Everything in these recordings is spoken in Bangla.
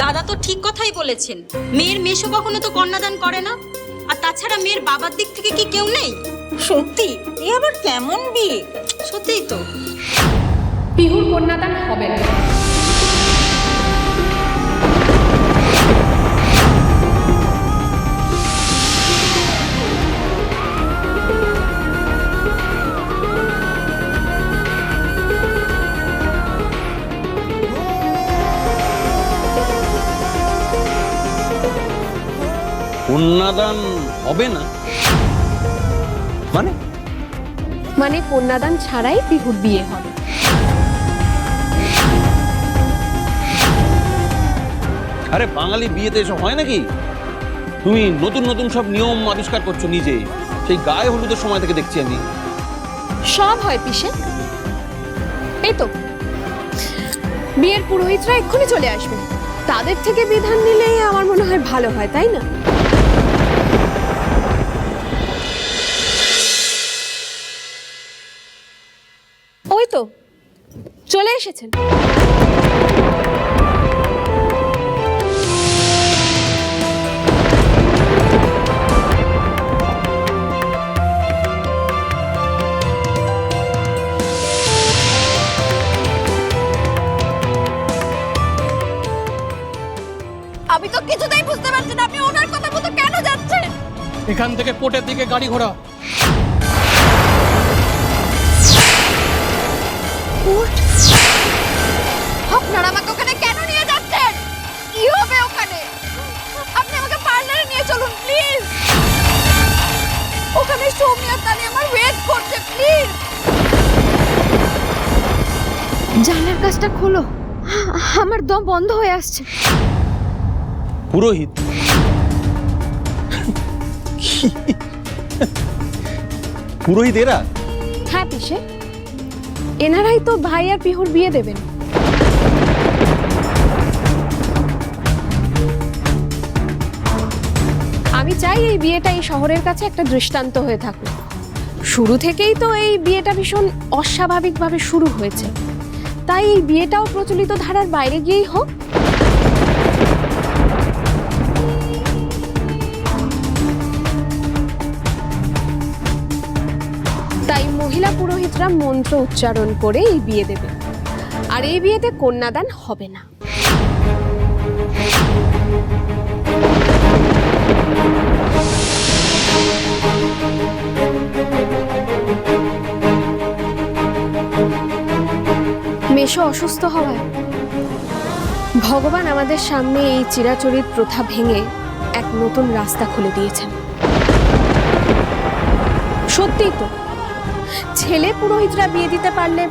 দাদা তো ঠিক কথাই বলেছেন, মেয়ের মেশো কখনো তো কন্যাদান করে না। আর তাছাড়া মেয়ের বাবার দিক থেকে কি কেউ নেই? সত্যি এ আবার কেমন বিয়ে? সত্যিই তো। পিহুর কন্যাদান হবে না। কন্যাদান হবে না মানে? মানে কন্যাদান ছাড়াই পিহুর বিয়ে হবে। আরে বাঙালি বিয়েতে এসব হয় নাকি? তুমি নতুন নতুন সব নিয়ম আবিষ্কার করছো নিজে, সেই গায়ে হলুদের সময় থেকে দেখছি আমি। সব হয় পিসে। এই তো বিয়ের পুরোহিতরা এক্ষুনি চলে আসবে, তাদের থেকে বিধান নিলে আমার মনে হয় ভালো হয়, তাই না? ওই তো চলে এসেছেন। আমি তো কিছুতেই বুঝতে পারছি না আপনি ওনার কথা মতো কেন যাচ্ছেন। এখান থেকে কোর্টের দিকে গাড়ি ঘোড়া। আপনারা আমাকে ওখানে কেন নিয়ে যাচ্ছেন? কি হবে ওখানে? আপনি আমাকে পার্লারে নিয়ে চলুন প্লিজ। ওখানে সৌমিয়া তানি আমার ওয়েট করছে, প্লিজ। জানার কাজটা খোলো, আমার দম বন্ধ হয়ে আসছে। পুরোহিত? পুরোহিত এরা? হ্যাঁ পিসে, এনারাই তো ভাই আর পিহুর বিয়ে দেবেন। আমি চাই এই বিয়েটা এই শহরের কাছে একটা দৃষ্টান্ত হয়ে থাকুক। শুরু থেকেই তো এই বিয়েটা ভীষণ অস্বাভাবিকভাবে শুরু হয়েছে, তাই এই বিয়েটাও প্রচলিত ধারার বাইরে গিয়েই হোক। তাই মহিলা পুরোহিতরা মন্ত্র উচ্চারণ করে এই বিয়ে দেবে, আর এই বিয়েতে কন্যাদান হবে না। মেশো অসুস্থ হওয়ায় ভগবান আমাদের সামনে এই চিরাচরিত প্রথা ভেঙে এক নতুন রাস্তা খুলে দিয়েছেন। সত্যিই তো, ছেলে পুরোহিতরা বিয়ে দিতে পারলে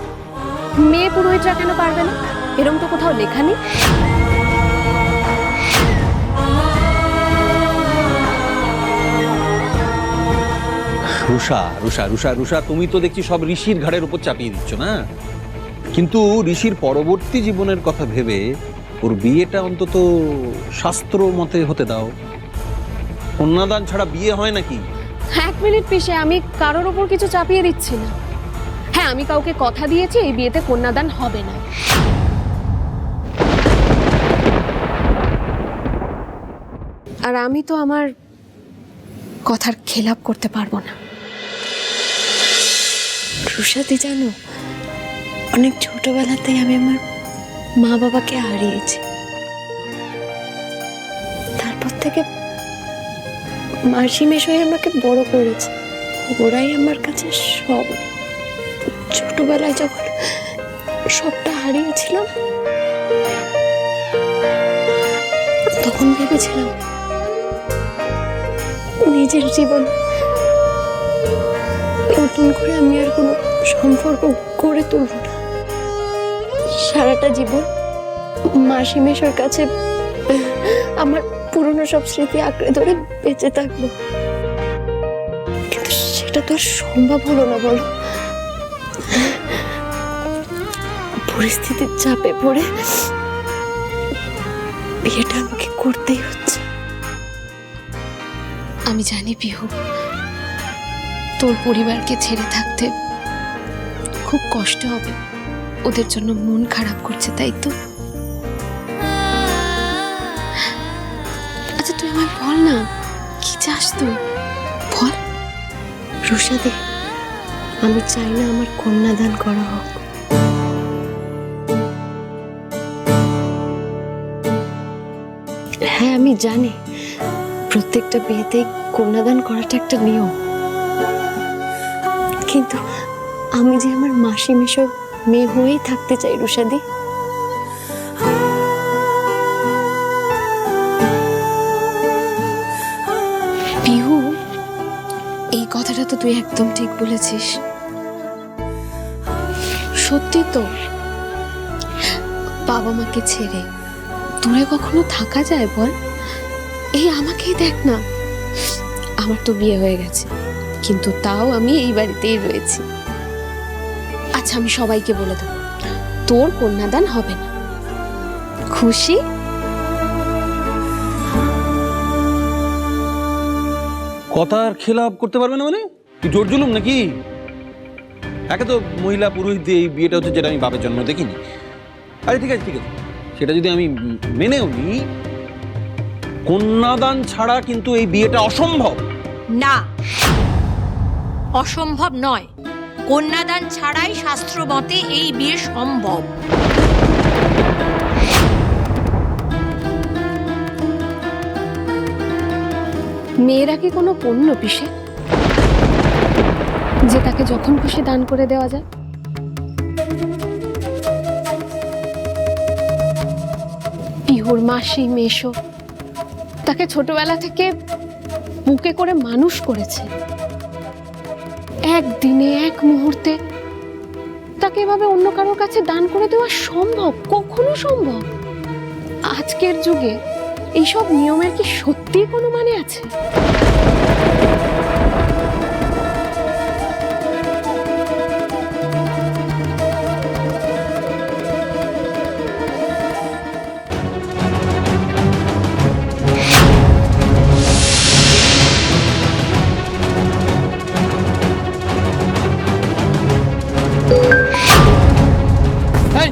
মেয়ে পুরোহিতরা কেন পারবে না? এরকম তো কোথাও লেখা নেই। রুষা রুষা রুষা রুষা, তুমি তো দেখছি সব ঋষির ঘাড়ের উপর চাপিয়ে দিচ্ছ না? কিন্তু ঋষির পরবর্তী জীবনের কথা ভেবে ওর বিয়েটা অন্তত শাস্ত্র মতে হতে দাও। কন্যাদান ছাড়া বিয়ে হয় নাকি? এক মিনিট পিসে, আমি কারোর ওপর কিছু চাপিয়ে দিচ্ছি না। হ্যাঁ, আমি কাউকে কথা দিয়েছি এই বিয়েতে কন্যাদান হবে না। আর আমি তো আমার কথার খেলাপ করতে পারবো না। রুষাদি জানো, অনেক ছোটবেলাতেই আমি আমার মা বাবাকে হারিয়েছি। তারপর থেকে মাসি মেশোই আমাকে বড় করেছে, ওরাই আমার কাছে সব। ছোটবেলায় যখন সবটা হারিয়েছিলাম তখন ভেবেছিলাম নিজের জীবন নতুন করে আমি আর কোনো সম্পর্ক গড়ে তুলব না। সারাটা জীবন মাসি মেশোর কাছে আমার পুরনো সব স্মৃতি আঁকড়ে ধরে বেঁচে থাকবো, কিন্তু সেটা তো আর সম্ভব হলো না, বলো। পরিস্থিতির চাপে পড়ে বিয়েটা আমাকে করতেই হচ্ছে। আমি জানি পিহু, তোর পরিবারকে ছেড়ে থাকতে খুব কষ্ট হবে, ওদের জন্য মন খারাপ করছে, তাই তো? আমায় বল না, কি চাস তুই বল। রুষাদি, আমি চাই না আমার কন্যাদান করা হোক। হ্যাঁ, আমি জানি প্রত্যেকটা বিয়েতেই কন্যাদান করাটা একটা নিয়ম, কিন্তু আমি যে আমার মাসি মেশোর মেয়ে হয়েই থাকতে চাই রুষাদি। পিহু, এই কথাটা তো তুই একদম ঠিক বলেছিস। সত্যি তো, বাবা মাকে ছেড়ে দূরে কখনো থাকা যায় বল? এই আমাকেই দেখ না, আমার তো বিয়ে হয়ে গেছে, কিন্তু তাও আমি এই বাড়িতেই রয়েছি। আচ্ছা, আমি সবাইকে বলে দেবো তোর কন্যাদান হবে না। খুশি? কথার খেলাপ করতে পারবে না মানে? কি জোর জুলুম নাকি? একে তো মহিলা পুরোহিত দিয়ে এই বিয়েটা হচ্ছে, যেটা আমি বাপের জন্ম দেখিনি। আরে ঠিক আছে, সেটা যদি আমি মেনেও নিই, কন্যাদান ছাড়া কিন্তু এই বিয়েটা অসম্ভব। না, অসম্ভব নয়। কন্যাদান ছাড়াই শাস্ত্র মতে এই বিয়ে সম্ভব। মেয়েরা কি কোনো পণ্য পিসে যে তাকে যখন খুশি দান করে দেওয়া যায়? পিহুর মাসি মেশো তাকে ছোটবেলা থেকে বুকে করে মানুষ করেছে, একদিনে এক মুহূর্তে তাকে এভাবে অন্য কারোর কাছে দান করে দেওয়া সম্ভব? কখনো সম্ভব? আজকের যুগে এইসব নিয়মের কি সত্যি কোনো মানে আছে? এই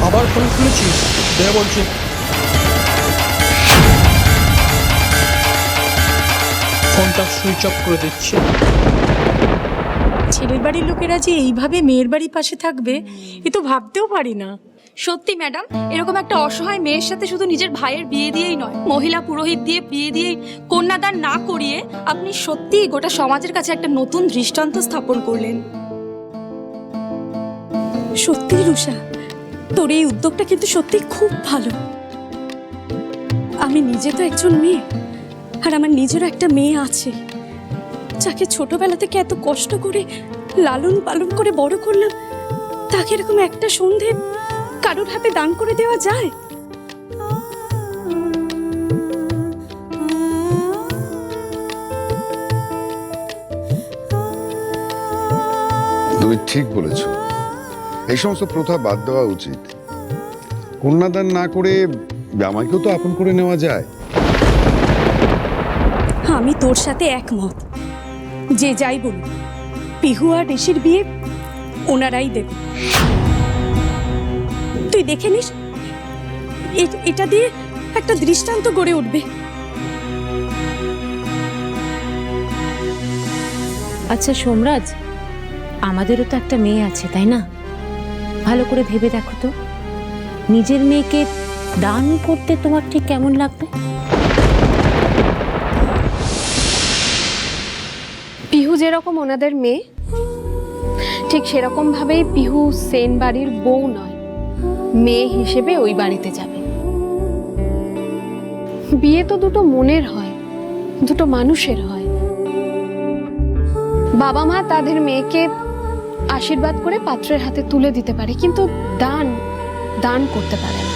আবার ফোন খুলেছিস? দে বলছি। ফোনটা সুইচ অফ করে দিচ্ছি। ছেলের বাড়ির লোকেরা যে এইভাবে মেয়ের বাড়ির পাশে থাকবে, এ তো ভাবতেও পারি না। সত্যি ম্যাডাম, এরকম একটা অসহায় মেয়ের সাথে শুধু নিজের ভাইয়ের বিয়ে দিয়েই নয়, মহিলা পুরোহিত দিয়ে বিয়ে দিয়েই কন্যাদান না করিয়ে আপনি সত্যিই গোটা সমাজের কাছে একটা নতুন দৃষ্টান্ত স্থাপন করলেন। সত্যি রুষা, তোর এই উদ্যোগটা কিন্তু সত্যি খুব ভালো। আমি নিজে তো একজন মেয়ে, আর আমার নিজেরও একটা মেয়ে আছে, যাকে ছোটবেলা থেকে এত কষ্ট করে লালন পালন করে বড় করলাম, তাকে এরকম একটা সন্ধে কারোর হাতে দান করে দেওয়া যায়? তুমি ঠিক বলেছ, এই সমস্ত প্রথা বাদ দেওয়া উচিত। কন্যাদান না করে জামাইকেও তো আপন করে নেওয়া যায়। আমি তোর সাথে একমত। যে যাই বলুক, পিহু আর ঋষির বিয়ে ওনারাই দেবে। তুই দেখে নিস, এটা দিয়ে একটা দৃষ্টান্ত গড়ে উঠবে। আচ্ছা সোমরাজ, আমাদেরও তো একটা মেয়ে আছে, তাই না? ভালো করে ভেবে দেখো তো, নিজের মেয়েকে দান করতে তোমার ঠিক কেমন লাগবে? পিহু যেরকম ওনাদের মেয়ে, ঠিক সেরকম ভাবেই পিহু সেন বাড়ির বউ নয়, মেয়ে হিসেবে ওই বাড়িতে যাবে। বিয়ে তো দুটো মনের হয়, দুটো মানুষের হয়। বাবা মা তাদের মেয়েকে আশীর্বাদ করে পাত্রের হাতে তুলে দিতে পারে, কিন্তু দান করতে পারে না।